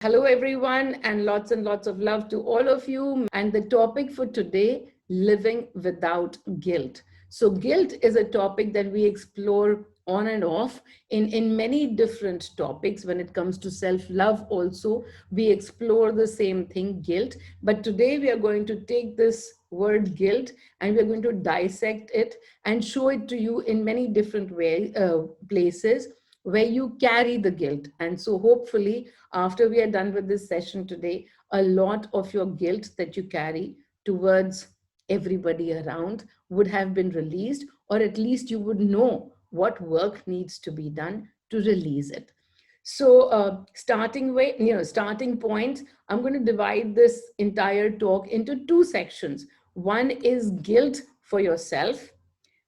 Hello, everyone, and lots of love to all of you. And the topic for today, living without guilt. So, guilt is a topic that we explore on and off in many different topics. When it comes to self love, also, we explore the same thing, guilt. But today, we are going to take this word guilt and we're going to dissect it and show it to you in many different places where you carry the guilt. And so, hopefully, after we are done with this session today, a lot of your guilt that you carry towards everybody around would have been released, or at least you would know what work needs to be done to release it. So, starting point, I'm going to divide this entire talk into two sections. One is guilt for yourself,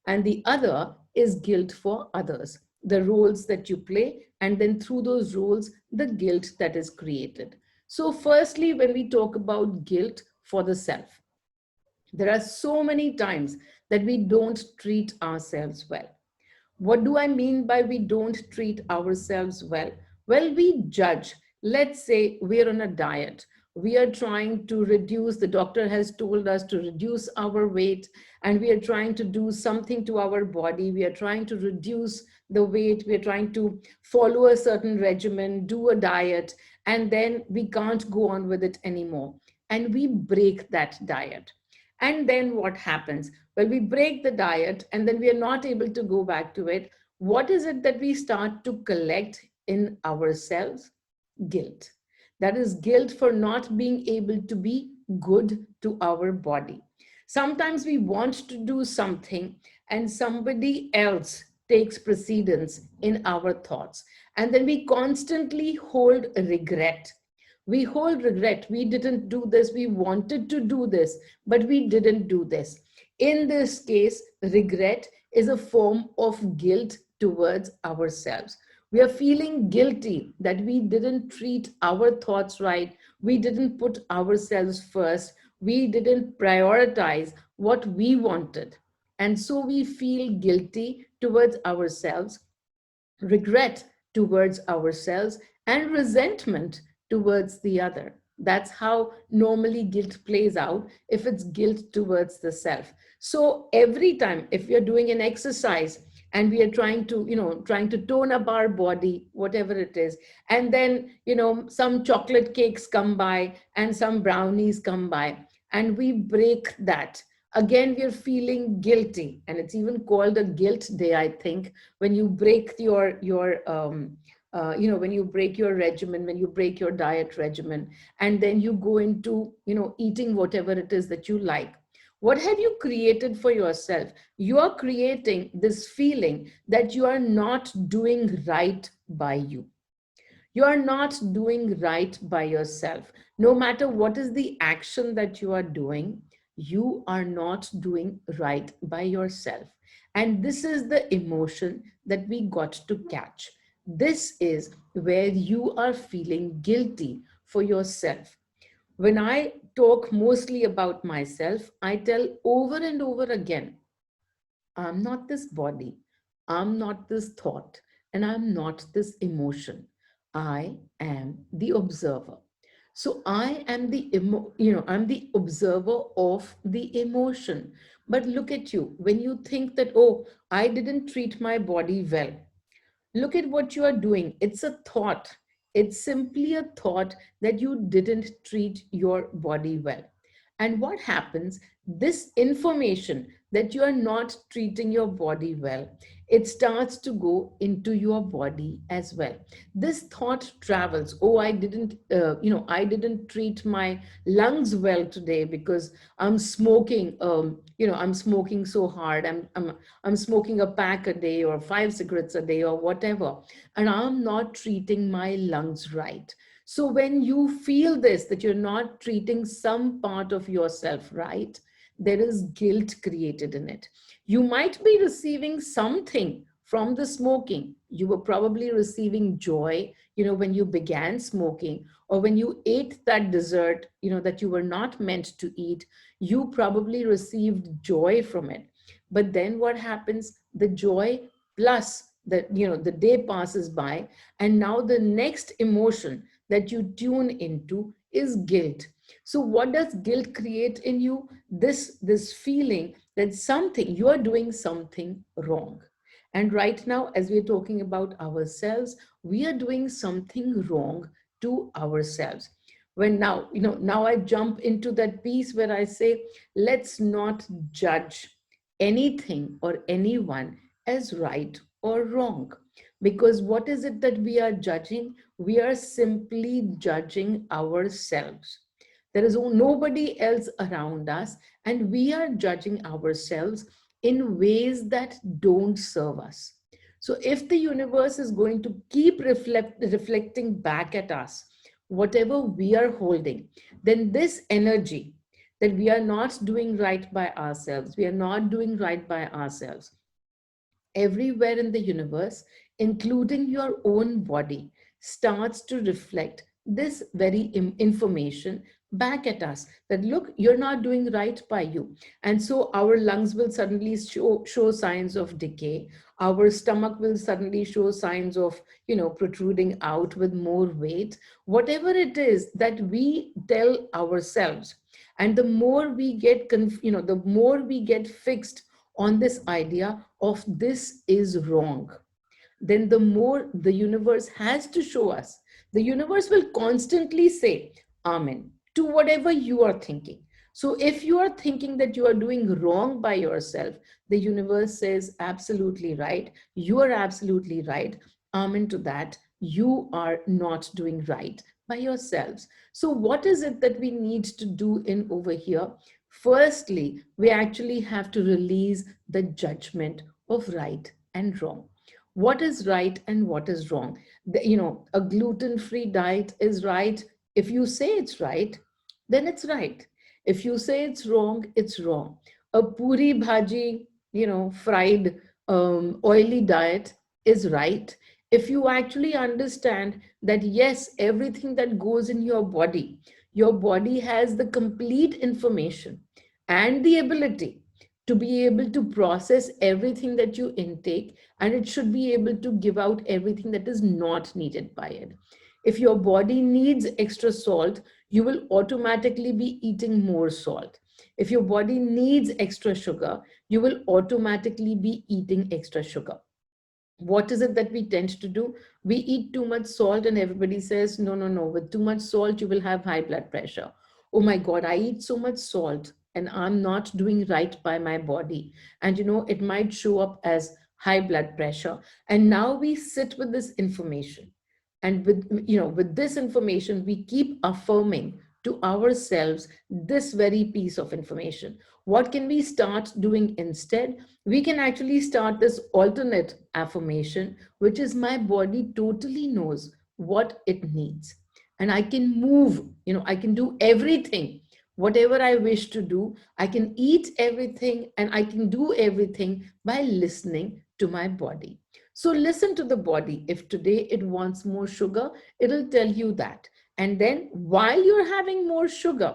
and the other is guilt for others, the roles that you play, and then through those roles, the guilt that is created. So, firstly, when we talk about guilt for the self, there are so many times that we don't treat ourselves well. What do I mean by we don't treat ourselves well? Well, we judge. Let's say we're on a diet. We are trying to reduce, the doctor has told us to reduce our weight, and we are trying to do something to our body. We are trying to reduce the weight. We are trying to follow a certain regimen, do a diet, and then we can't go on with it anymore. And we break that diet. And then what happens? Well, we break the diet and then we are not able to go back to it. What is it that we start to collect in ourselves? Guilt. That is guilt for not being able to be good to our body. Sometimes we want to do something and somebody else takes precedence in our thoughts. And then we constantly hold regret. We hold regret. We didn't do this. We wanted to do this, but we didn't do this. In this case, regret is a form of guilt towards ourselves. We are feeling guilty that we didn't treat our thoughts right. We didn't put ourselves first. We didn't prioritize what we wanted. And so we feel guilty towards ourselves, regret towards ourselves, and resentment towards the other. That's how normally guilt plays out if it's guilt towards the self. So every time if we are doing an exercise and we are trying to tone up our body, whatever it is, and then some chocolate cakes come by and some brownies come by, and we break that, again we're feeling guilty. And it's even called a guilt day, I think, when you break when you break your regimen, when you break your diet regimen, and then you go into eating whatever it is that you like. What have you created for yourself? You are creating this feeling that you are not doing right by you. You are not doing right by yourself. No matter what is the action that you are doing, you are not doing right by yourself. And this is the emotion that we got to catch. This is where you are feeling guilty for yourself. When I talk mostly about myself, I tell over and over again, I'm not this body, I'm not this thought, and I'm not this emotion. I am the observer. So I am I'm the observer of the emotion. But look at you, when you think that, oh, I didn't treat my body well, look at what you are doing. It's a thought. It's simply a thought that you didn't treat your body well. And what happens? This information that you are not treating your body well, it starts to go into your body as well. This thought travels. Oh, I didn't treat my lungs well today because I'm smoking. I'm smoking so hard. I'm smoking a pack a day or 5 cigarettes a day or whatever, and I'm not treating my lungs right. So when you feel this, that you're not treating some part of yourself right, there is guilt created in it. You might be receiving something from the smoking. You were probably receiving joy, when you began smoking, or when you ate that dessert, that you were not meant to eat, you probably received joy from it. But then what happens? The joy plus the day passes by, and now the next emotion that you tune into is guilt. So what does guilt create in you? This feeling that something, you are doing something wrong. And right now, as we're talking about ourselves, we are doing something wrong to ourselves. When now, now I jump into that piece where I say, let's not judge anything or anyone as right or wrong. Because what is it that we are judging? We are simply judging ourselves. There is nobody else around us, and we are judging ourselves in ways that don't serve us. So, if the universe is going to keep reflecting back at us, whatever we are holding, then this energy that we are not doing right by ourselves, we are not doing right by ourselves, everywhere in the universe, including your own body, starts to reflect this very information back at us that look, you're not doing right by you. And so our lungs will suddenly show signs of decay. Our stomach will suddenly show signs of, protruding out with more weight. Whatever it is that we tell ourselves, and the more we get, the more we get fixed on this idea of this is wrong, then the more the universe has to show us. The universe will constantly say, Amen, to whatever you are thinking. So if you are thinking that you are doing wrong by yourself, the universe says, absolutely right. You are absolutely right. Amen to that. You are not doing right by yourselves. So, what is it that we need to do in over here? Firstly, we actually have to release the judgment of right and wrong. What is right and what is wrong? A gluten-free diet is right. If you say it's right, then it's right. If you say it's wrong, it's wrong. A puri bhaji, fried, oily diet is right. If you actually understand that, yes, everything that goes in your body has the complete information and the ability to be able to process everything that you intake, and it should be able to give out everything that is not needed by it. If your body needs extra salt, you will automatically be eating more salt. If your body needs extra sugar, you will automatically be eating extra sugar. What is it that we tend to do? We eat too much salt, and everybody says, no, no, no, with too much salt, you will have high blood pressure. Oh my God, I eat so much salt and I'm not doing right by my body. And it might show up as high blood pressure. And now we sit with this information. And with this information, we keep affirming to ourselves this very piece of information. What can we start doing instead? We can actually start this alternate affirmation, which is my body totally knows what it needs. And I can move, I can do everything, whatever I wish to do. I can eat everything and I can do everything by listening to my body. So listen to the body. If today it wants more sugar, it'll tell you that. And then while you're having more sugar,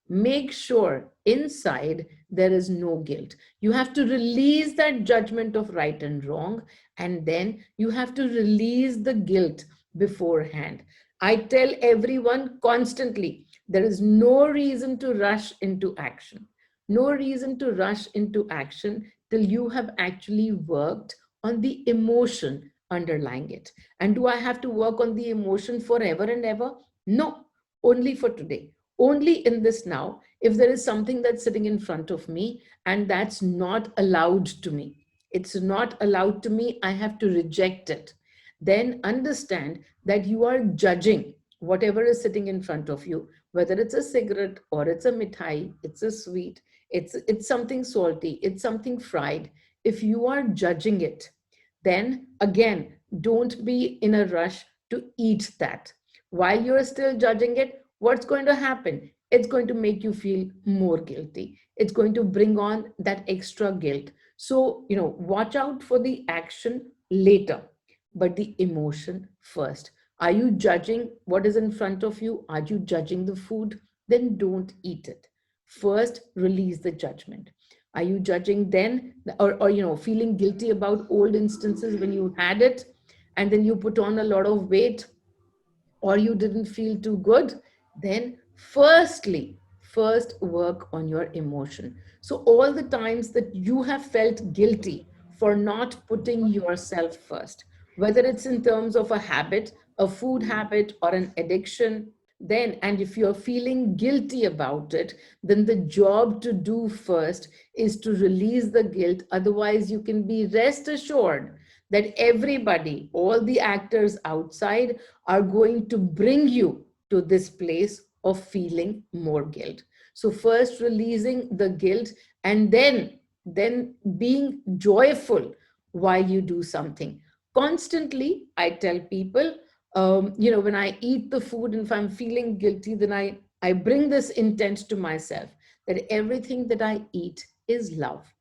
make sure inside there is no guilt. You have to release that judgment of right and wrong, and then you have to release the guilt beforehand. I tell everyone constantly, there is no reason to rush into action. No reason to rush into action till you have actually worked on the emotion underlying it. And do I have to work on the emotion forever and ever? No, only for today, only in this now. If there is something that's sitting in front of me and that's not allowed to me, it's not allowed to me, I have to reject it. Then understand that you are judging whatever is sitting in front of you, whether it's a cigarette or it's a mithai, it's a sweet, it's something salty, it's something fried. If you are judging it, then again, don't be in a rush to eat that. While you're still judging it, what's going to happen? It's going to make you feel more guilty. It's going to bring on that extra guilt. So, watch out for the action later, but the emotion first. Are you judging what is in front of you? Are you judging the food? Then don't eat it. First, release the judgment. Are you judging then, or feeling guilty about old instances when you had it and then you put on a lot of weight? or you didn't feel too good, then first work on your emotion. So all the times that you have felt guilty for not putting yourself first, whether it's in terms of a habit, a food habit, or an addiction, then, and if you're feeling guilty about it, then the job to do first is to release the guilt. Otherwise, you can be rest assured that everybody, all the actors outside, are going to bring you to this place of feeling more guilt. So first releasing the guilt, and then being joyful while you do something. Constantly, I tell people, when I eat the food and if I'm feeling guilty, then I bring this intent to myself that everything that I eat is love.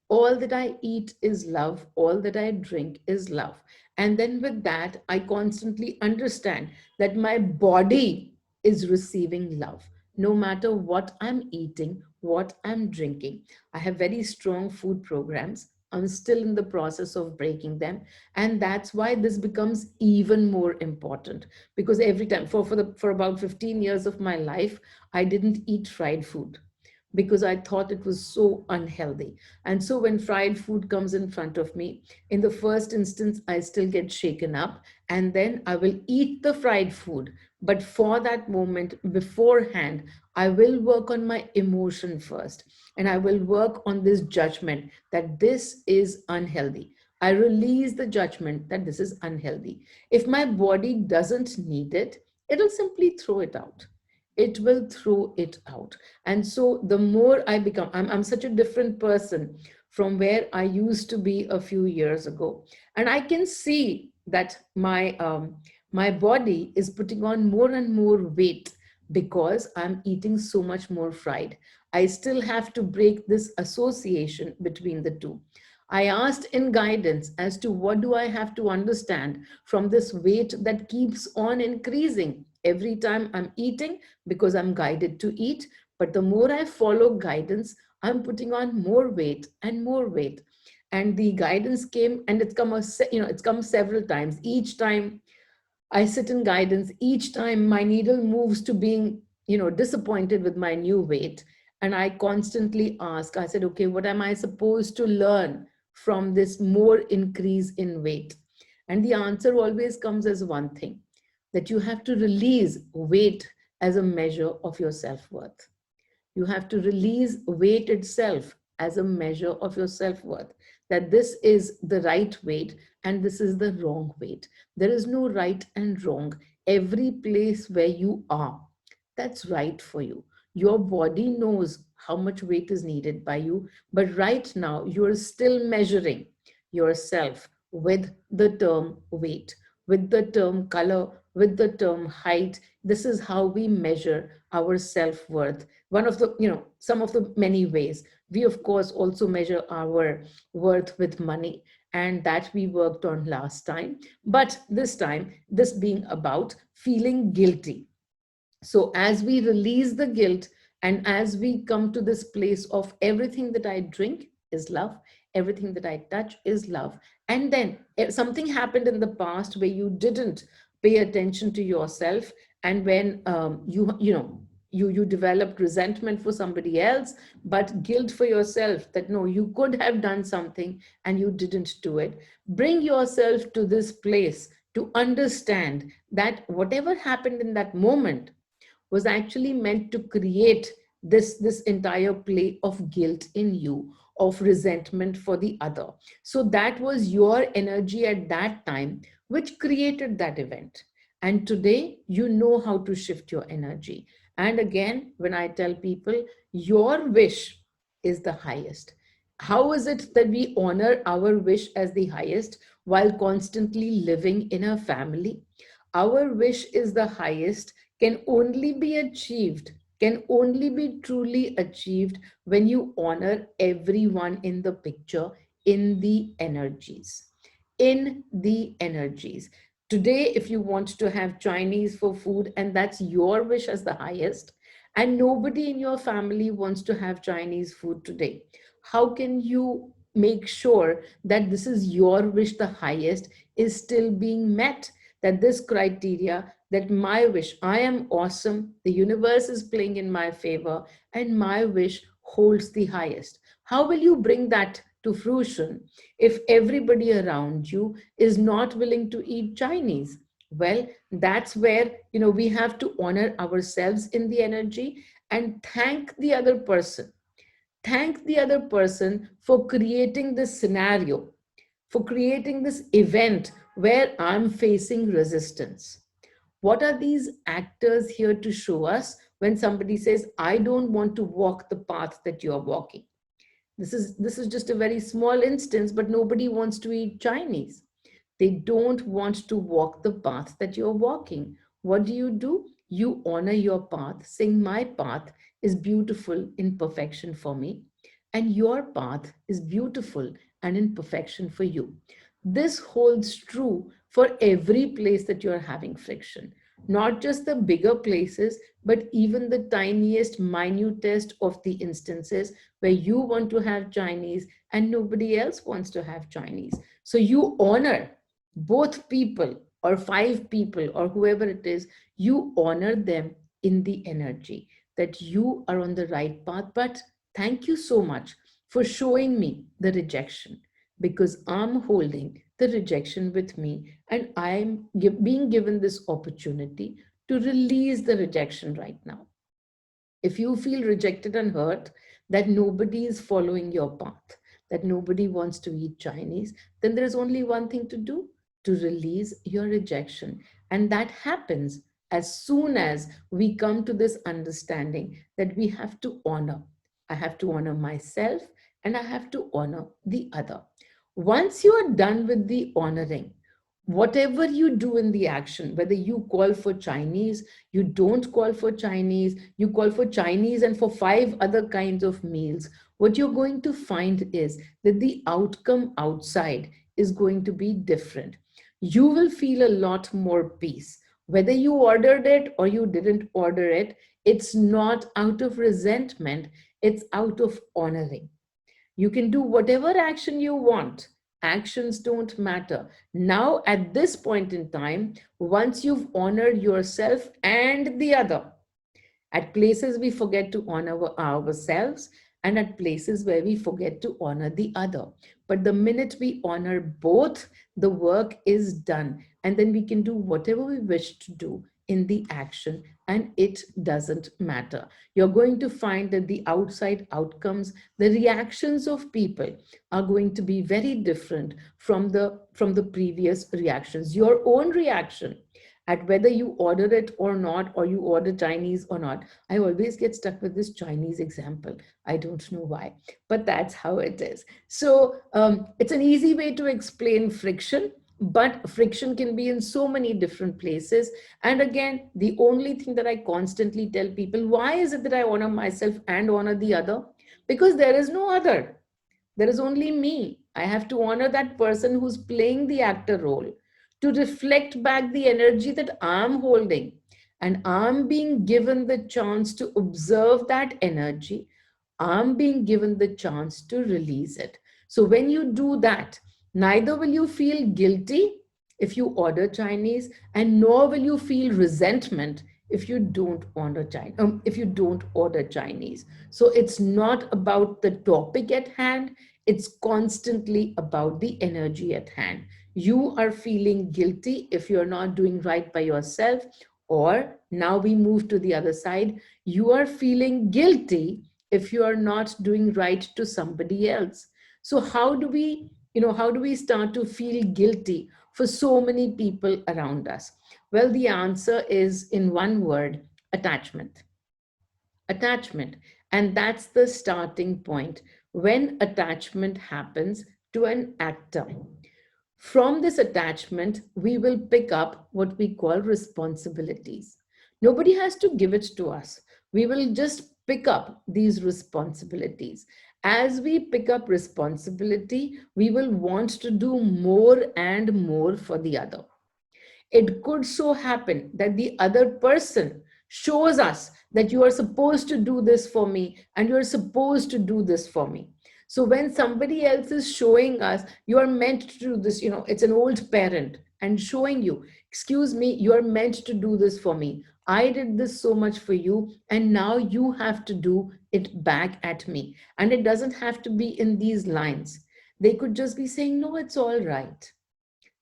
All that I eat is love. All that I drink is love. And then with that, I constantly understand that my body is receiving love, no matter what I'm eating, what I'm drinking. I have very strong food programs. I'm still in the process of breaking them. And that's why this becomes even more important, because every time for about 15 years of my life, I didn't eat fried food because I thought it was so unhealthy. And so when fried food comes in front of me, in the first instance, I still get shaken up and then I will eat the fried food. But for that moment beforehand, I will work on my emotion first and I will work on this judgment that this is unhealthy. I release the judgment that this is unhealthy. If my body doesn't need it, it'll simply throw it out. It will throw it out. And so the more I become, I'm such a different person from where I used to be a few years ago. And I can see that my body is putting on more and more weight because I'm eating so much more fried. I still have to break this association between the two. I asked in guidance as to what do I have to understand from this weight that keeps on increasing every time I'm eating, because I'm guided to eat. But the more I follow guidance, I'm putting on more weight and more weight. And the guidance came, and it's come several times. Each time I sit in guidance, each time my needle moves to being, disappointed with my new weight. And I constantly ask, I said, okay, what am I supposed to learn from this more increase in weight? And the answer always comes as one thing, that you have to release weight as a measure of your self worth. You have to release weight itself as a measure of your self worth, that this is the right weight and this is the wrong weight. There is no right and wrong. Every place where you are, that's right for you. Your body knows how much weight is needed by you, but right now you're still measuring yourself with the term weight, with the term color, with the term height. This is how we measure our self worth. One of the, some of the many ways. We, of course, also measure our worth with money, and that we worked on last time. But this time, this being about feeling guilty. So as we release the guilt and as we come to this place of everything that I drink is love, everything that I touch is love. And then if something happened in the past where you didn't pay attention to yourself, and when you developed resentment for somebody else, but guilt for yourself that no, you could have done something and you didn't do it. Bring yourself to this place to understand that whatever happened in that moment was actually meant to create this entire play of guilt in you, of resentment for the other. So that was your energy at that time which created that event. And today you know how to shift your energy. And again, when I tell people, your wish is the highest. How is it that we honor our wish as the highest while constantly living in a family? Our wish is the highest, can only be achieved, can only be truly achieved when you honor everyone in the picture, in the energies. In the energies. Today, if you want to have Chinese for food and that's your wish as the highest, and nobody in your family wants to have Chinese food today, how can you make sure that this is your wish, the highest, is still being met? that this criteria, that my wish, I am awesome, the universe is playing in my favor, and my wish holds the highest. How will you bring that to fruition if everybody around you is not willing to eat Chinese? Well, that's where, we have to honor ourselves in the energy and thank the other person. Thank the other person for creating this scenario, for creating this event where I'm facing resistance. What are these actors here to show us when somebody says, I don't want to walk the path that you're walking? This is just a very small instance, but nobody wants to eat Chinese. They don't want to walk the path that you're walking. What do? You honor your path, saying, my path is beautiful in perfection for me, and your path is beautiful and in perfection for you. This holds true for every place that you're having friction, not just the bigger places, but even the tiniest, minutest of the instances where you want to have Chinese and nobody else wants to have Chinese. So you honor both people or five people or whoever it is, you honor them in the energy that you are on the right path. But thank you so much for showing me the rejection, because I'm holding the rejection with me and I'm being given this opportunity to release the rejection right now. If you feel rejected and hurt, that nobody is following your path, that nobody wants to eat Chinese, then there is only one thing to do, to release your rejection. And that happens as soon as we come to this understanding that we have to honor. I have to honor myself and I have to honor the other. Once you are done with the honoring, whatever you do in the action, whether you call for Chinese, you don't call for Chinese, you call for Chinese and for five other kinds of meals, what you're going to find is that the outcome outside is going to be different. You will feel a lot more peace. Whether you ordered it or you didn't order it, it's not out of resentment, it's out of honoring. You can do whatever action you want. Actions don't matter. Now, at this point in time, once you've honored yourself and the other, at places we forget to honor ourselves, and at places where we forget to honor the other. But the minute we honor both, the work is done. And then we can do whatever we wish to do in the action, and it doesn't matter. You're going to find that the outside outcomes, the reactions of people are going to be very different from the previous reactions. Your own reaction at whether you order it or not, or you order Chinese or not. I always get stuck with this Chinese example. I don't know why, but that's how it is. So it's an easy way to explain friction, but friction can be in so many different places. And again, the only thing that I constantly tell people, why is it that I honor myself and honor the other? Because there is no other. There is only me. I have to honor that person who's playing the actor role, to reflect back the energy that I'm holding. And I'm being given the chance to observe that energy. I'm being given the chance to release it. So when you do that, neither will you feel guilty if you order Chinese, and nor will you feel resentment if you don't order Chinese, if you don't order Chinese. So it's not about the topic at hand, it's constantly about the energy at hand. You are feeling guilty if you're not doing right by yourself, or now we move to the other side, you are feeling guilty if you are not doing right to somebody else. So how do we start to feel guilty for so many people around us? Well, the answer is in one word: attachment. Attachment. And that's the starting point. When attachment happens to an actor, from this attachment, we will pick up what we call responsibilities. Nobody has to give it to us. We will just pick up these responsibilities. As we pick up responsibility, we will want to do more and more for the other. It could so happen that the other person shows us that you are supposed to do this for me and you're supposed to do this for me. So when somebody else is showing us you are meant to do this, it's an old parent and showing you, excuse me, you're meant to do this for me. I did this so much for you, and now you have to do it back at me. And it doesn't have to be in these lines. They could just be saying, no, it's all right.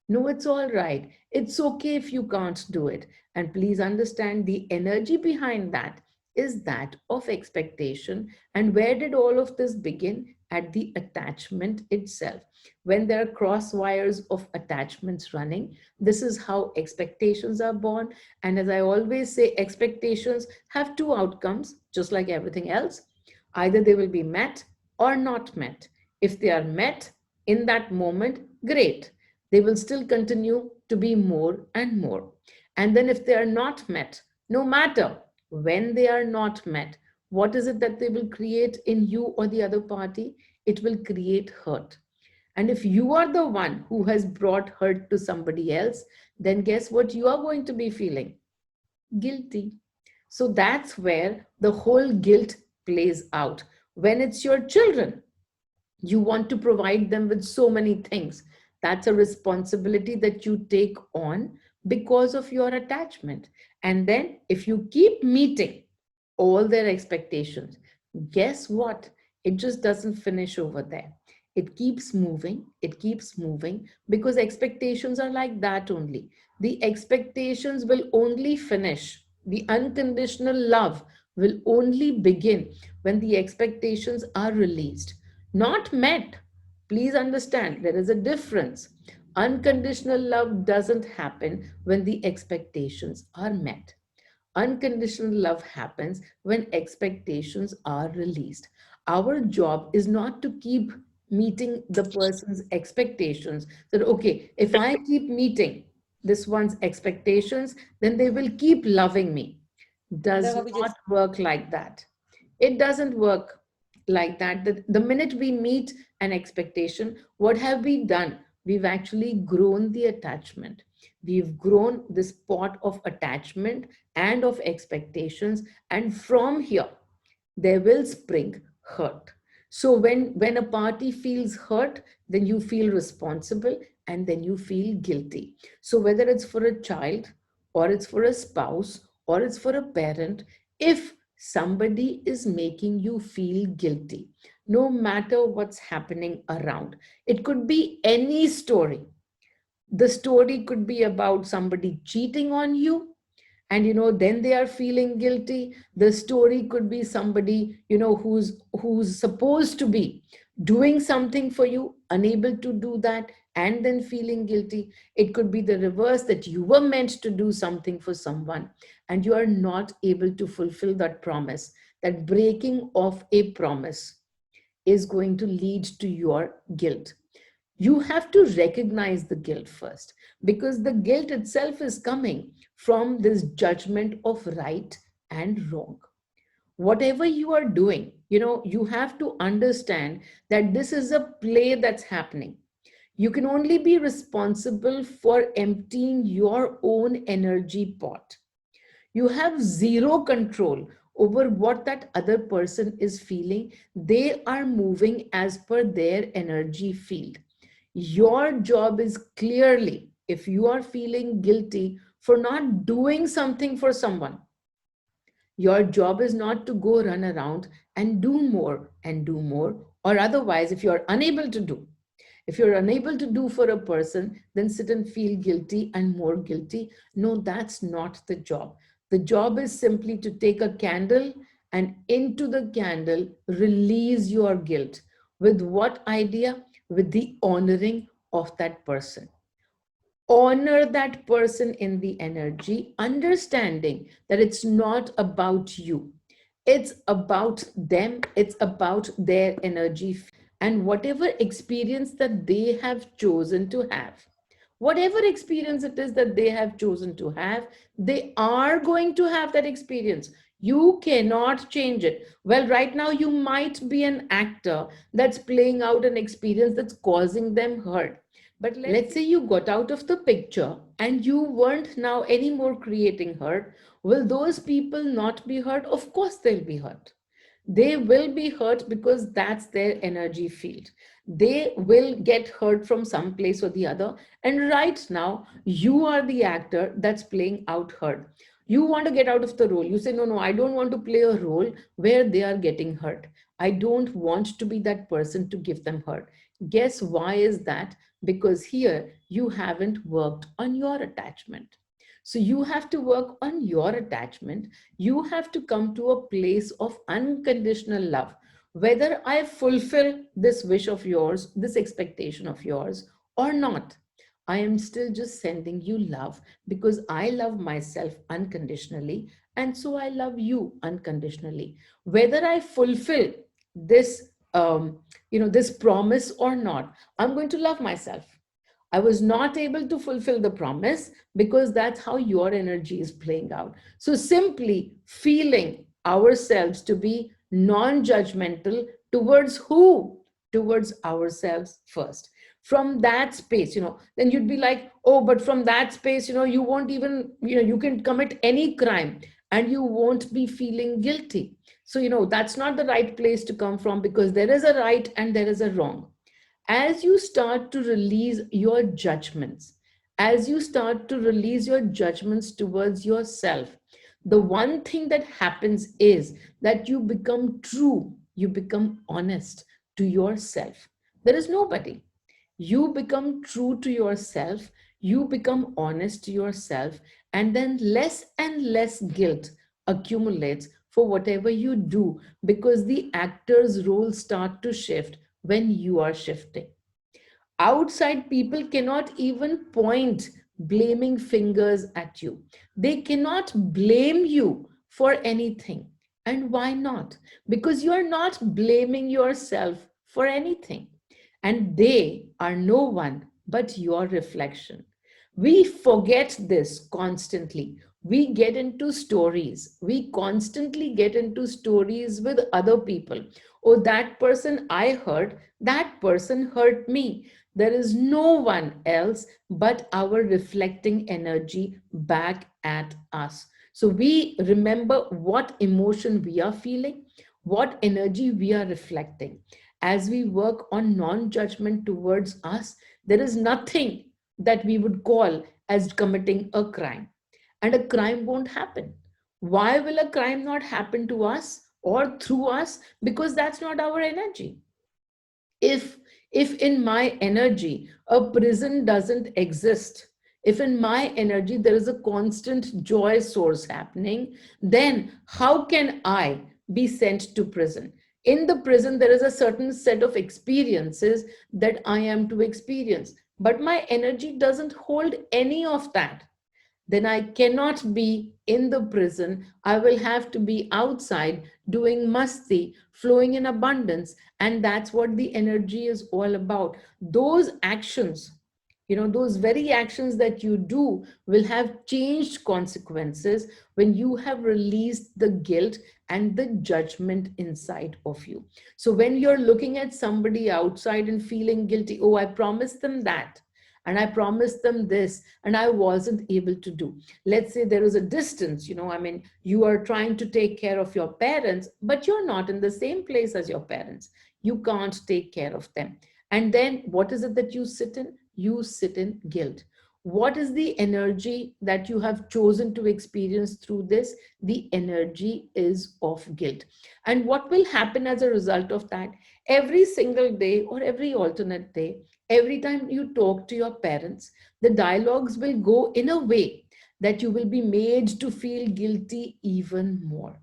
No, it's all right. It's okay if you can't do it. And please understand the energy behind that is that of expectation. And where did all of this begin? At the attachment itself. When there are cross wires of attachments running, this is how expectations are born. And as I always say, expectations have two outcomes, just like everything else. Either they will be met or not met. If they are met in that moment, great, they will still continue to be more and more. And then if they are not met, no matter when they are not met, what is it that they will create in you or the other party? It will create hurt. And if you are the one who has brought hurt to somebody else, then guess what you are going to be feeling? Guilty. So that's where the whole guilt plays out. When it's your children, you want to provide them with so many things. That's a responsibility that you take on because of your attachment. And then if you keep meeting all their expectations, guess what? It just doesn't finish over there. It keeps moving because expectations are like that only. The expectations will only finish. The unconditional love will only begin when the expectations are released, not met. Please understand, there is a difference. Unconditional love doesn't happen when the expectations are met. Unconditional love happens when expectations are released. Our job is not to keep meeting the person's expectations. That, okay, if I keep meeting this one's expectations, then they will keep loving me. Does not work like that. It doesn't work like that. The minute we meet an expectation, what have we done? We've actually grown the attachment. We've grown this pot of attachment and of expectations. And from here, there will spring hurt. So when a party feels hurt, then you feel responsible and then you feel guilty. So whether it's for a child or it's for a spouse or it's for a parent, if somebody is making you feel guilty, no matter what's happening around, it could be any story. The story could be about somebody cheating on you, and then they are feeling guilty. The story could be somebody who's supposed to be doing something for you, unable to do that, and then feeling guilty. It could be the reverse, that you were meant to do something for someone and you are not able to fulfill that promise. That breaking of a promise is going to lead to your guilt. You have to recognize the guilt first, because the guilt itself is coming from this judgment of right and wrong. Whatever you are doing, you have to understand that this is a play that's happening. You can only be responsible for emptying your own energy pot. You have zero control over what that other person is feeling. They are moving as per their energy field. Your job is clearly, if you are feeling guilty for not doing something for someone, your job is not to go run around and do more and do more. Or otherwise, if you're unable to do for a person, then sit and feel guilty and more guilty. No, that's not the job. The job is simply to take a candle and into the candle, release your guilt. With what idea? With the honoring of that person. Honor that person in the energy, understanding that it's not about you. It's about them. It's about their energy and whatever experience that they have chosen to have. Whatever experience it is that they have chosen to have, they are going to have that experience. You cannot change it. Well, right now, you might be an actor that's playing out an experience that's causing them hurt. But let's say you got out of the picture and you weren't now anymore creating hurt. Will those people not be hurt? Of course, they'll be hurt. They will be hurt because that's their energy field. They will get hurt from some place or the other. And right now, you are the actor that's playing out hurt. You want to get out of the role. You say, no, no, I don't want to play a role where they are getting hurt. I don't want to be that person to give them hurt. Guess why is that? Because here you haven't worked on your attachment. So you have to work on your attachment. You have to come to a place of unconditional love. Whether I fulfill this wish of yours, this expectation of yours, or not, I am still just sending you love because I love myself unconditionally. And so I love you unconditionally. Whether I fulfill this, this promise or not, I'm going to love myself. I was not able to fulfill the promise because that's how your energy is playing out. So simply feeling ourselves to be non judgmental towards who? Towards ourselves first. From that space, then you'd be like, oh, but from that space, you won't even, you can commit any crime and you won't be feeling guilty. So, that's not the right place to come from because there is a right and there is a wrong. As you start to release your judgments, as you start to release your judgments towards yourself, the one thing that happens is that you become true, you become honest to yourself. There is nobody. You become true to yourself, you become honest to yourself, and then less and less guilt accumulates for whatever you do because the actor's role start to shift when you are shifting. Outside people cannot even point blaming fingers at you. They cannot blame you for anything. And why not? Because you are not blaming yourself for anything. And they are no one but your reflection. We forget this constantly. We get into stories. We constantly get into stories with other people. Oh, that person I hurt, that person hurt me. There is no one else but our reflecting energy back at us. So we remember what emotion we are feeling, what energy we are reflecting. As we work on non judgment towards us, there is nothing that we would call as committing a crime. And a crime won't happen. Why will a crime not happen to us or through us? Because that's not our energy. If in my energy a prison doesn't exist, if in my energy there is a constant joy source happening, then how can I be sent to prison? In the prison there is a certain set of experiences that I am to experience, but my energy doesn't hold any of that. Then I cannot be in the prison. I will have to be outside doing masti, flowing in abundance. And that's what the energy is all about. Those actions, those very actions that you do will have changed consequences when you have released the guilt and the judgment inside of you. So when you're looking at somebody outside and feeling guilty, oh, I promised them that and I promised them this and I wasn't able to do. Let's say there is a distance, you are trying to take care of your parents, but you're not in the same place as your parents. You can't take care of them. And then what is it that you sit in? You sit in guilt. What is the energy that you have chosen to experience through this? The energy is of guilt. And what will happen as a result of that? Every single day or every alternate day, every time you talk to your parents, the dialogues will go in a way that you will be made to feel guilty even more.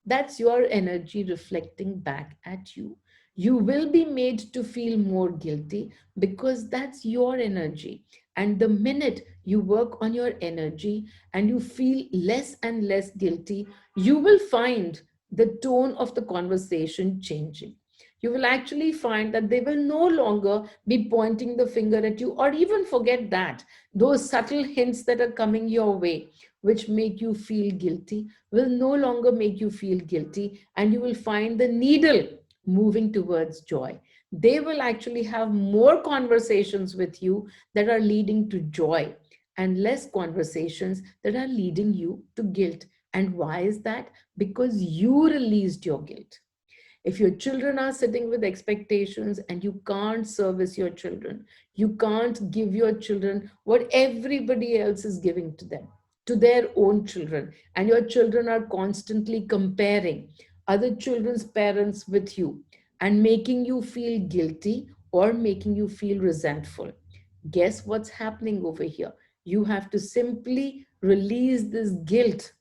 That's your energy reflecting back at you. You will be made to feel more guilty because that's your energy. And the minute you work on your energy and you feel less and less guilty, you will find the tone of the conversation changing. You will actually find that they will no longer be pointing the finger at you, or even forget that. Those subtle hints that are coming your way, which make you feel guilty, will no longer make you feel guilty, and you will find the needle moving towards joy. They will actually have more conversations with you that are leading to joy and less conversations that are leading you to guilt. And why is that? Because you released your guilt. If your children are sitting with expectations and you can't service your children, you can't give your children what everybody else is giving to them, to their own children, and your children are constantly comparing other children's parents with you and making you feel guilty or making you feel resentful, guess what's happening over here? You have to simply release this guilt.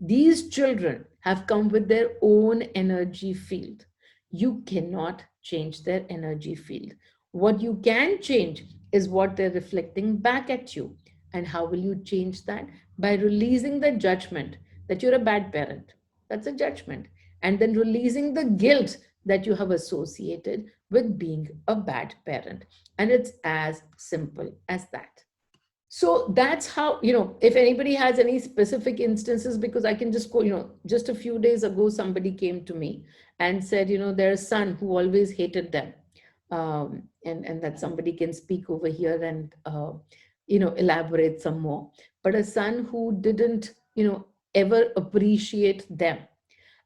These children have come with their own energy field. You cannot change their energy field. What you can change is what they're reflecting back at you. And how will you change that? By releasing the judgment that you're a bad parent. That's a judgment. And then releasing the guilt that you have associated with being a bad parent. And it's as simple as that. So that's how, if anybody has any specific instances, because I can just go, just a few days ago, somebody came to me and said, their son who always hated them. And that somebody can speak over here and, elaborate some more. But a son who didn't, ever appreciate them.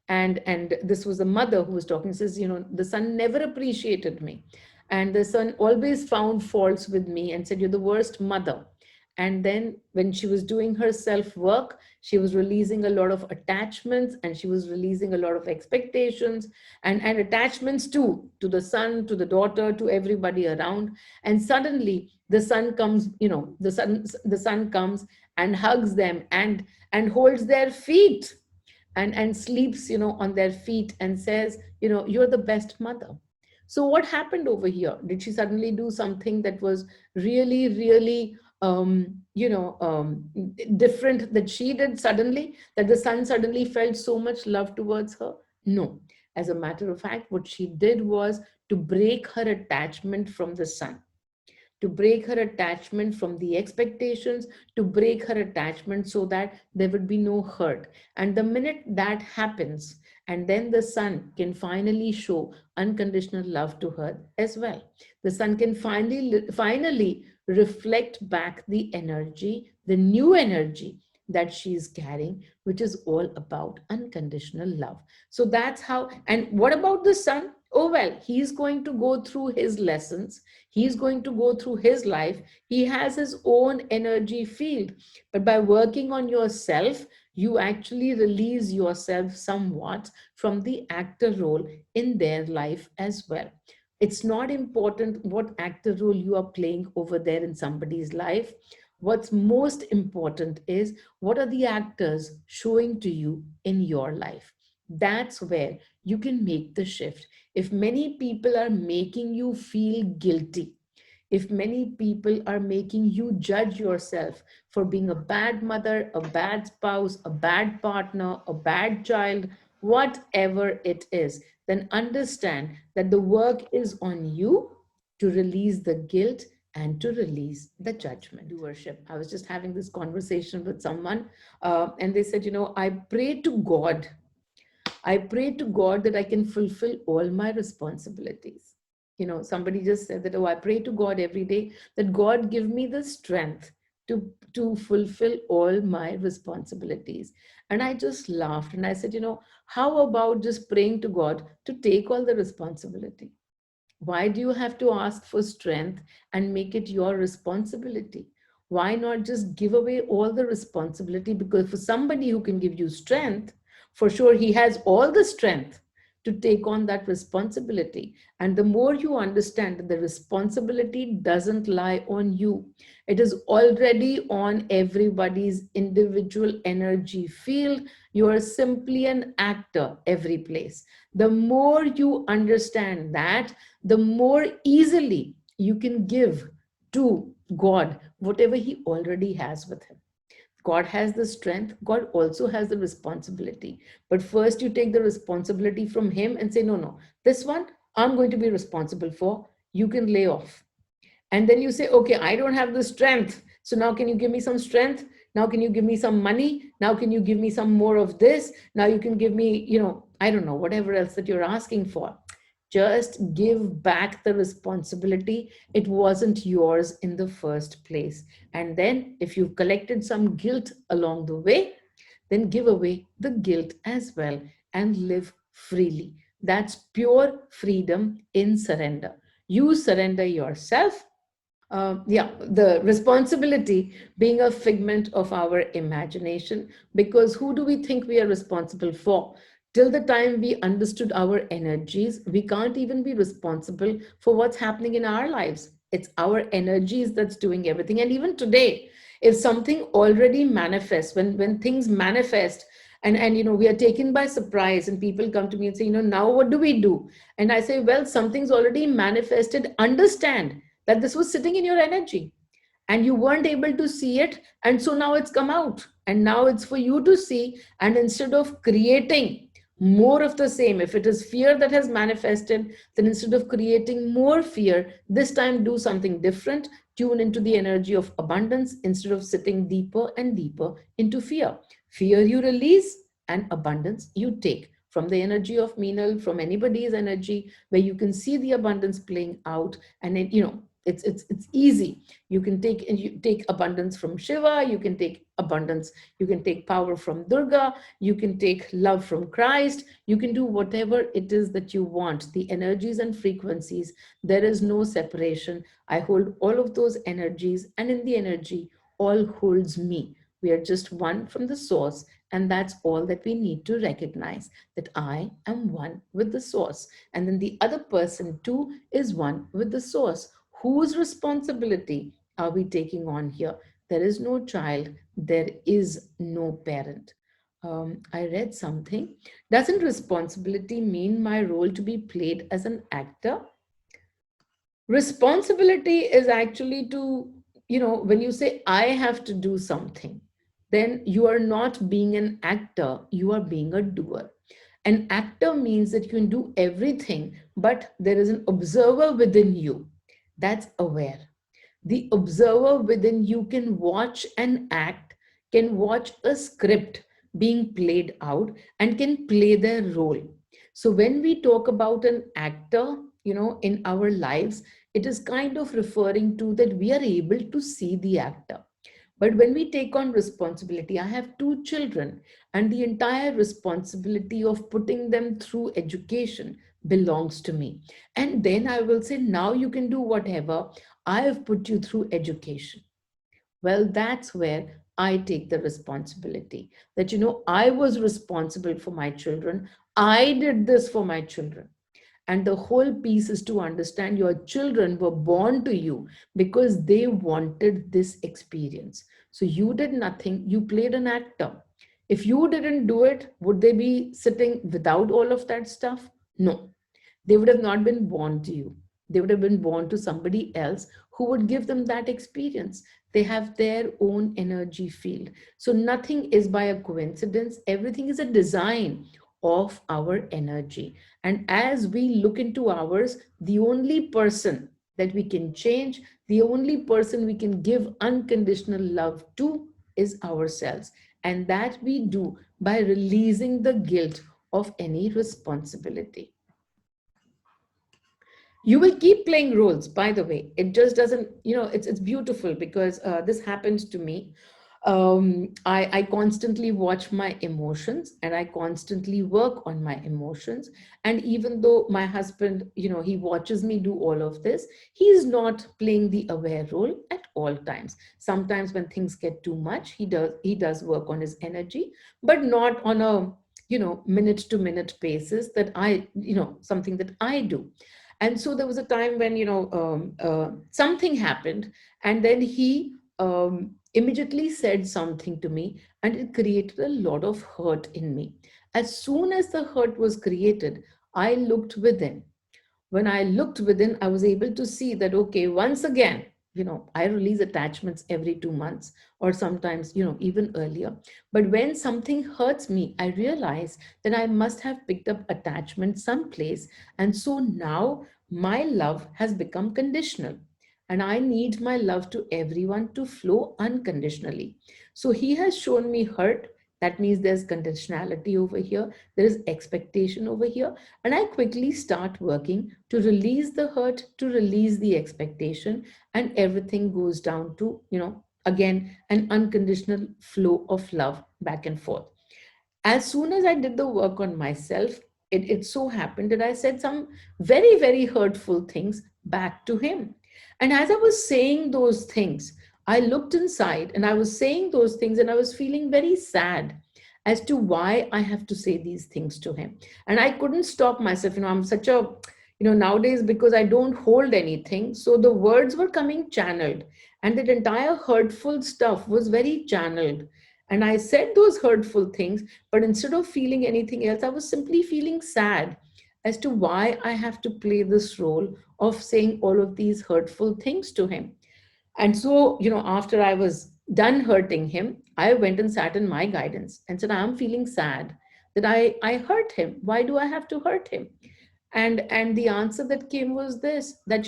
And this was a mother who was talking, says, the son never appreciated me. And the son always found faults with me and said, you're the worst mother. And then when she was doing her self work, she was releasing a lot of attachments and she was releasing a lot of expectations and attachments too, to the son, to the daughter, to everybody around. And suddenly the son comes, the son comes and hugs them and holds their feet and sleeps, on their feet and says, you're the best mother. So what happened over here? Did she suddenly do something that was really, really, different that she did suddenly, that the son suddenly felt so much love towards her? No. As a matter of fact, what she did was to break her attachment from the son, to break her attachment from the expectations, to break her attachment so that there would be no hurt. And the minute that happens, and then the son can finally show unconditional love to her as well. The son can finally reflect back the energy, the new energy that she's carrying, which is all about unconditional love. So that's how. And what about the son? Oh, well, he's going to go through his lessons. He's going to go through his life. He has his own energy field. But by working on yourself, you actually release yourself somewhat from the actor role in their life as well. It's not important what actor role you are playing over there in somebody's life. What's most important is what are the actors showing to you in your life. That's where you can make the shift. If many people are making you feel guilty, if many people are making you judge yourself for being a bad mother, a bad spouse, a bad partner, a bad child, whatever it is, then understand that the work is on you to release the guilt and to release the judgment. Doership. I was just having this conversation with someone, and they said, I pray to God. I pray to God that I can fulfill all my responsibilities. Somebody just said that, oh, I pray to God every day that God give me the strength to fulfill all my responsibilities. And I just laughed and I said, how about just praying to God to take all the responsibility? Why do you have to ask for strength and make it your responsibility? Why not just give away all the responsibility? Because for somebody who can give you strength, for sure he has all the strength to take on that responsibility. And the more you understand that the responsibility doesn't lie on you, it is already on everybody's individual energy field. You are simply an actor every place. The more you understand that, the more easily you can give to God whatever he already has with him. God has the strength, God also has the responsibility. But first, you take the responsibility from him and say, no, no, this one I'm going to be responsible for. You can lay off. And then you say, okay, I don't have the strength. So now can you give me some strength? Now can you give me some money? Now can you give me some more of this? Now you can give me, I don't know, whatever else that you're asking for. Just give back the responsibility. It wasn't yours in the first place. And then if you've collected some guilt along the way, then give away the guilt as well and live freely. That's pure freedom in surrender. You surrender yourself. Yeah, the responsibility being a figment of our imagination, because who do we think we are responsible for? Till the time we understood our energies, we can't even be responsible for what's happening in our lives. It's our energies that's doing everything. And even today, if something already manifests, when things manifest, and we are taken by surprise, and people come to me and say, now what do we do? And I say, well, something's already manifested. Understand that this was sitting in your energy and you weren't able to see it, and so now it's come out and now it's for you to see. And instead of creating more of the same, if it is fear that has manifested, then instead of creating more fear, this time do something different. Tune into the energy of abundance instead of sitting deeper and deeper into fear. Fear you release, and abundance you take from the energy of Meenal, from anybody's energy, where you can see the abundance playing out. And it, it's easy. You can take abundance from Shiva, you can take abundance, you can take power from Durga, you can take love from Christ, you can do whatever it is that you want. The energies and frequencies, there is no separation. I hold all of those energies, and in the energy, all holds me. We are just one from the source, and that's all that we need to recognize, that I am one with the source. And then the other person too is one with the source. Whose responsibility are we taking on here? There is no child, there is no parent. I read something. Doesn't responsibility mean my role to be played as an actor? Responsibility is actually to, when you say I have to do something, then you are not being an actor, you are being a doer. An actor means that you can do everything, but there is an observer within you that's aware. The observer within you can watch an act, can watch a script being played out, and can play their role. So when we talk about an actor, in our lives, it is kind of referring to that we are able to see the actor. But when we take on responsibility, I have two children, and the entire responsibility of putting them through education belongs to me. And then I will say, now you can do whatever. I have put you through education. Well, that's where I take the responsibility, that, I was responsible for my children. I did this for my children. And the whole piece is to understand your children were born to you because they wanted this experience. So you did nothing, you played an actor. If you didn't do it, would they be sitting without all of that stuff? No, they would have not been born to you. They would have been born to somebody else who would give them that experience. They have their own energy field. So nothing is by a coincidence. Everything is a design of our energy. And as we look into ours, the only person that we can change, the only person we can give unconditional love to is ourselves. And that we do by releasing the guilt of any responsibility. You will keep playing roles, by the way. It just doesn't, it's beautiful because this happens to me. I constantly watch my emotions, and I constantly work on my emotions. And even though my husband, he watches me do all of this, he's not playing the aware role at all times. Sometimes when things get too much, he does work on his energy, but not on a, minute to minute basis that something that I do. And so there was a time when, something happened, and then he immediately said something to me, and it created a lot of hurt in me. As soon as the hurt was created, I looked within. When I looked within, I was able to see that, okay, once again, I release attachments every 2 months, or sometimes, even earlier. But when something hurts me, I realize that I must have picked up attachment someplace. And so now my love has become conditional. And I need my love to everyone to flow unconditionally. So he has shown me hurt. That means there's conditionality over here, there is expectation over here. And I quickly start working to release the hurt, to release the expectation, and everything goes down to, again, an unconditional flow of love back and forth. As soon as I did the work on myself, it so happened that I said some very, very hurtful things back to him. And as I was saying those things, I looked inside and I was saying those things and I was feeling very sad as to why I have to say these things to him. And I couldn't stop myself. I'm such a, nowadays, because I don't hold anything. So the words were coming channeled, and that entire hurtful stuff was very channeled. And I said those hurtful things, but instead of feeling anything else, I was simply feeling sad as to why I have to play this role of saying all of these hurtful things to him. And so, after I was done hurting him, I went and sat in my guidance and said, I'm feeling sad that I hurt him. Why do I have to hurt him? And the answer that came was this, that,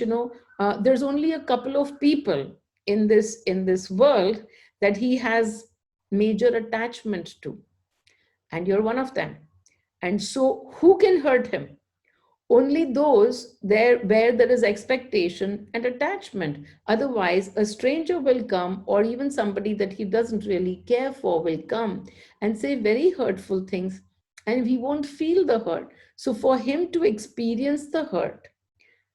there's only a couple of people in this world that he has major attachment to, and you're one of them. And so who can hurt him? Only those there where there is expectation and attachment. Otherwise, a stranger will come, or even somebody that he doesn't really care for will come and say very hurtful things, and he won't feel the hurt. So, for him to experience the hurt,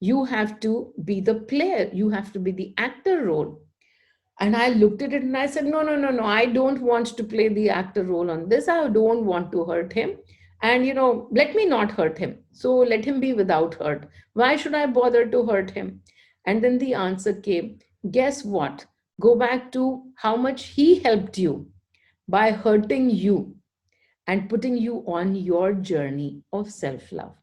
you have to be the player, you have to be the actor role. And I looked at it and I said, no, no, no, no, I don't want to play the actor role on this. I don't want to hurt him. And, let me not hurt him. So let him be without hurt. Why should I bother to hurt him? And then the answer came, guess what? Go back to how much he helped you by hurting you and putting you on your journey of self love.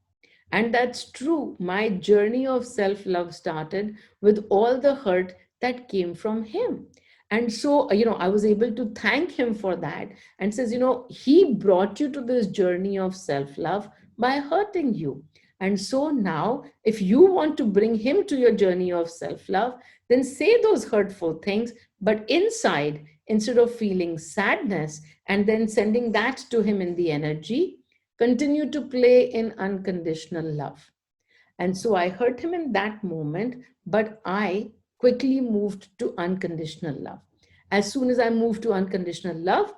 And that's true. My journey of self love started with all the hurt that came from him. And so, I was able to thank him for that and says, he brought you to this journey of self love by hurting you. And so now, if you want to bring him to your journey of self love, then say those hurtful things, but inside, instead of feeling sadness and then sending that to him in the energy, continue to play in unconditional love. And so I hurt him in that moment, but I quickly moved to unconditional love. As soon as I moved to unconditional love,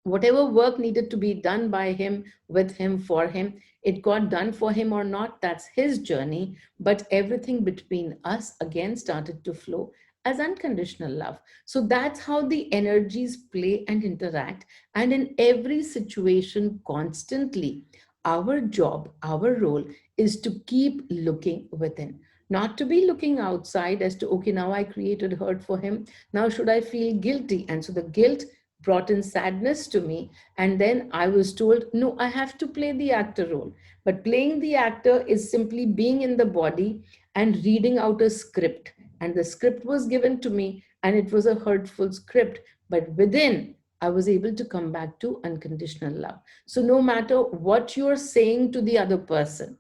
whatever work needed to be done by him, with him, for him, it got done for him or not, that's his journey. But everything between us again started to flow as unconditional love. So that's how the energies play and interact. And in every situation, constantly, our job, our role is to keep looking within, not to be looking outside as to, okay, now I created hurt for him. Now should I feel guilty? And so the guilt brought in sadness to me. And then I was told, no, I have to play the actor role. But playing the actor is simply being in the body and reading out a script. And the script was given to me, and it was a hurtful script. But within, I was able to come back to unconditional love. So no matter what you're saying to the other person,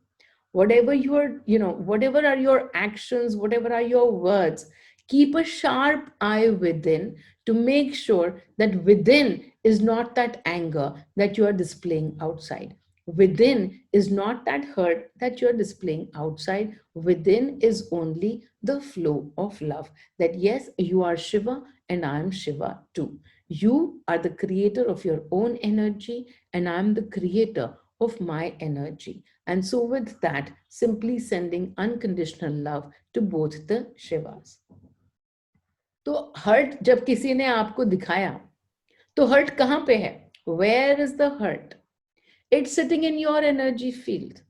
whatever whatever are your actions, whatever are your words, keep a sharp eye within to make sure that within is not that anger that you are displaying outside. Within is not that hurt that you're displaying outside. Within is only the flow of love. That yes, you are Shiva and I am Shiva too. You are the creator of your own energy, and I'm the creator of my energy. And so, with that, simply sending unconditional love to both the Shivas. तो hurt जब किसी ने आपको दिखाया, तो hurt कहाँ पे है? Where is the hurt? It's sitting in your energy field.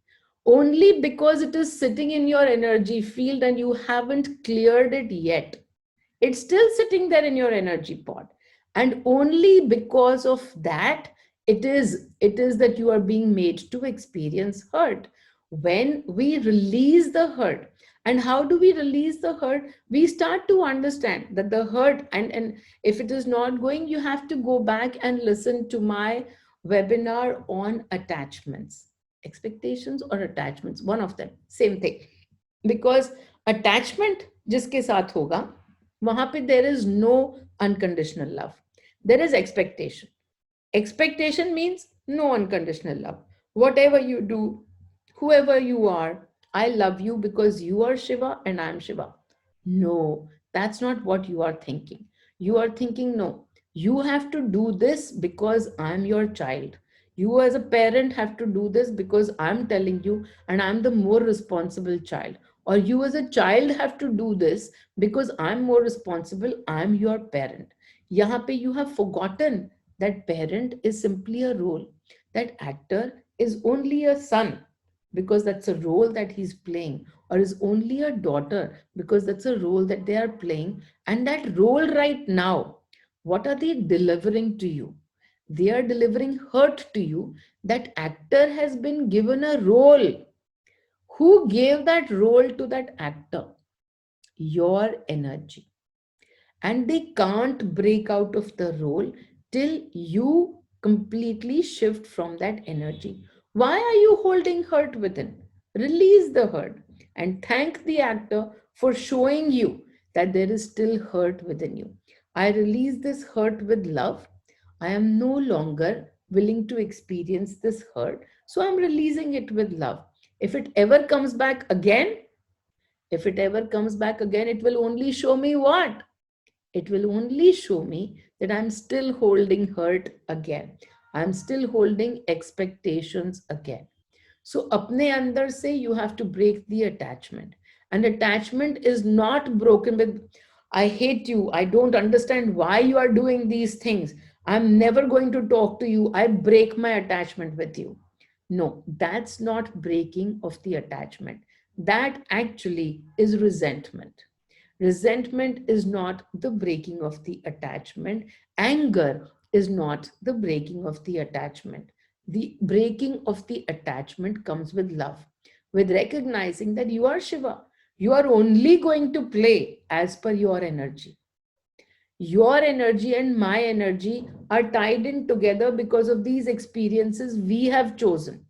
Only because it is sitting in your energy field and you haven't cleared it yet, it's still sitting there in your energy pod. And only because of that, it is that you are being made to experience hurt. When we release the hurt, and how do we release the hurt? We start to understand that the hurt, and if it is not going, you have to go back and listen to my webinar on attachments, expectations or attachments, one of them, same thing. Because attachment जिसके साथ होगा, वहां पे there is no unconditional love. There is expectation. Expectation means no unconditional love. Whatever you do, whoever you are, I love you because you are Shiva and I'm Shiva. No, that's not what you are thinking. You are thinking, no, you have to do this because I'm your child. You as a parent have to do this because I'm telling you and I'm the more responsible child. Or you as a child have to do this because I'm more responsible, I'm your parent. Yahan pe you have forgotten that parent is simply a role. That actor is only a son because that's a role that he's playing, or is only a daughter because that's a role that they are playing. And that role right now, what are they delivering to you? They are delivering hurt to you. That actor has been given a role. Who gave that role to that actor? Your energy. And they can't break out of the role till you completely shift from that energy. Why are you holding hurt within? Release the hurt and thank the actor for showing you that there is still hurt within you. I release this hurt with love. I am no longer willing to experience this hurt, so I'm releasing it with love. If it ever comes back again, if it ever comes back again, it will only show me what? It will only show me that I'm still holding hurt again. I'm still holding expectations again. So apne andar se you have to break the attachment. And attachment is not broken with I hate you, I don't understand why you are doing these things, I'm never going to talk to you, I break my attachment with you. No, that's not breaking of the attachment. That actually is resentment. Resentment is not the breaking of the attachment. Anger is not the breaking of the attachment. The breaking of the attachment comes with love, with recognizing that you are Shiva. You are only going to play as per your energy. Your energy and my energy are tied in together because of these experiences we have chosen.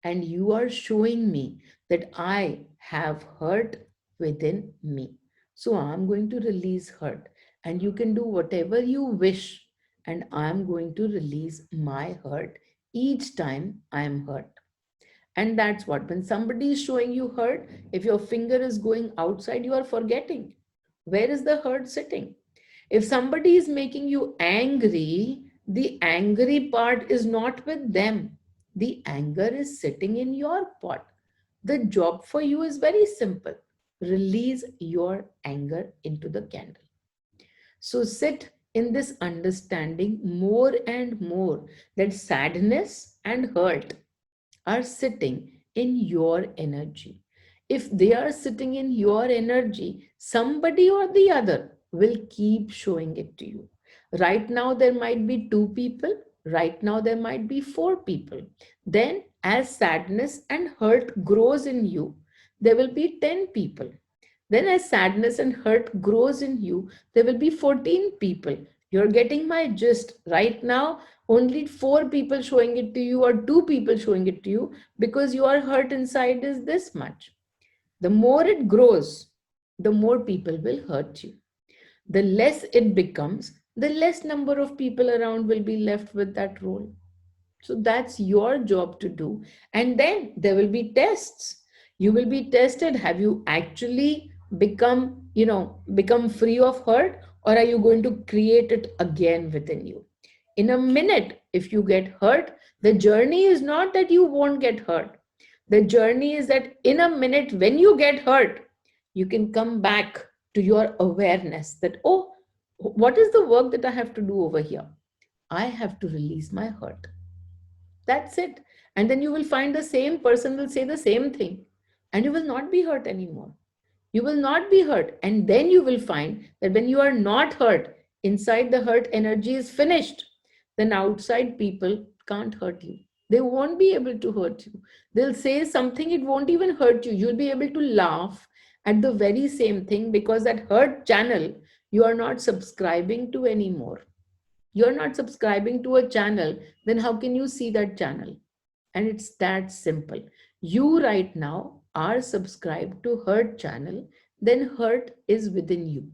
And you are showing me that I have hurt within me. So I'm going to release hurt, and you can do whatever you wish, and I'm going to release my hurt each time I am hurt. And that's what, when somebody is showing you hurt, if your finger is going outside, you are forgetting. Where is the hurt sitting? If somebody is making you angry, the angry part is not with them. The anger is sitting in your pot. The job for you is very simple. Release your anger into the candle. So sit in this understanding more and more that sadness and hurt are sitting in your energy. If they are sitting in your energy, somebody or the other will keep showing it to you. Right now, there might be two people. Right now, there might be four people. Then, as sadness and hurt grows in you, there will be 10 people. Then, as sadness and hurt grows in you, there will be 14 people. You're getting my gist. Right now, only four people showing it to you or two people showing it to you because your hurt inside is this much. The more it grows, the more people will hurt you. The less it becomes, the less number of people around will be left with that role. So that's your job to do. And then there will be tests. You will be tested. Have you actually become free of hurt, or are you going to create it again within you? In a minute, if you get hurt, the journey is not that you won't get hurt. The journey is that in a minute, when you get hurt, you can come back to your awareness that, oh, what is the work that I have to do over here? I have to release my hurt. That's it. And then you will find the same person will say the same thing, and you will not be hurt anymore. You will not be hurt. And then you will find that when you are not hurt, inside the hurt energy is finished, then outside people can't hurt you. They won't be able to hurt you. They'll say something, it won't even hurt you. You'll be able to laugh at the very same thing because that hurt channel you are not subscribing to anymore. You're not subscribing to a channel, then how can you see that channel? And it's that simple. You right now are subscribed to hurt channel, then hurt is within you.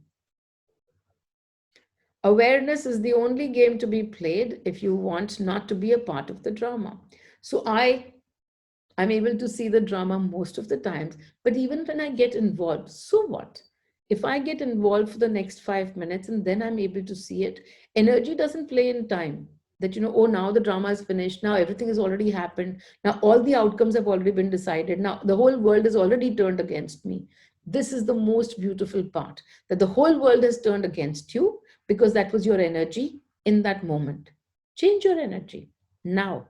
Awareness is the only game to be played if you want not to be a part of the drama. So I'm able to see the drama most of the times, but even when I get involved, so what? If I get involved for the next 5 minutes and then I'm able to see it, energy doesn't play in time. that, oh, now the drama is finished. Now everything has already happened. Now all the outcomes have already been decided. Now the whole world is already turned against me. This is the most beautiful part, that the whole world has turned against you because that was your energy in that moment. Change your energy now.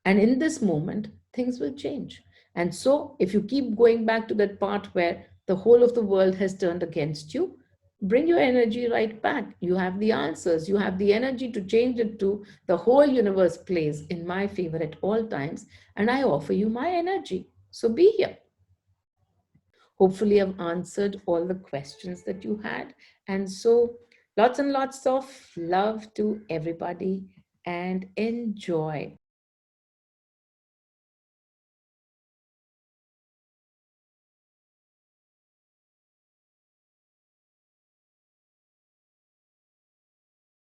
And in this moment, things will change. And so, if you keep going back to that part where the whole of the world has turned against you, bring your energy right back. You have the answers. You have the energy to change it to the whole universe plays in my favor at all times. And I offer you my energy. So be here. Hopefully, I've answered all the questions that you had. And so, lots and lots of love to everybody and enjoy.